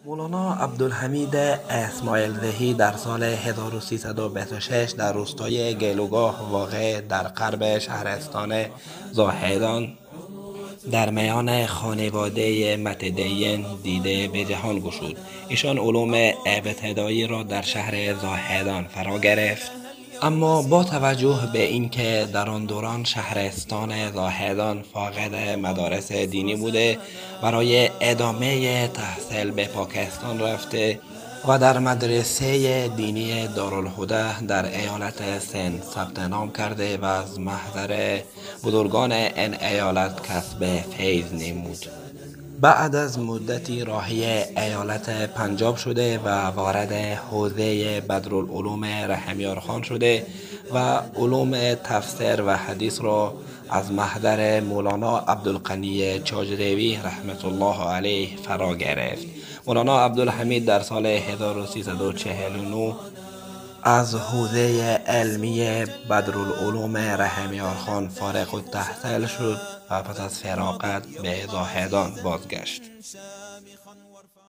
مولانا عبدالحمید اسماعیلزهی در سال 1326 در روستای گیلوگاه واقع در غرب شهرستان زاهدان در میان خانواده متدین دیده به جهان گشود. ایشان علوم ابتدایی را در شهر زاهدان فرا گرفت، اما با توجه به اینکه در آن دوران شهرستان زاهدان فاقد مدارس دینی بوده، برای ادامه تحصیل به پاکستان رفته و در مدرسه دینی دارالهدى در ایالت سند ثبت نام کرده و از محضر بزرگان این ایالت کسب فیض نمود. بعد از مدتی راهی ایالت پنجاب شده و وارد حوزه بدرالعلوم رحمیارخان شده و علوم تفسیر و حدیث را از محضر مولانا عبدالغنی چاجروی رحمت الله علیه فرا گرفت. مولانا عبدالحمید در سال 1349 از حوزه علمی بدرالعلوم رحمیارخان فارغ التحصیل شد و پس از فراغت به زاهدان بازگشت.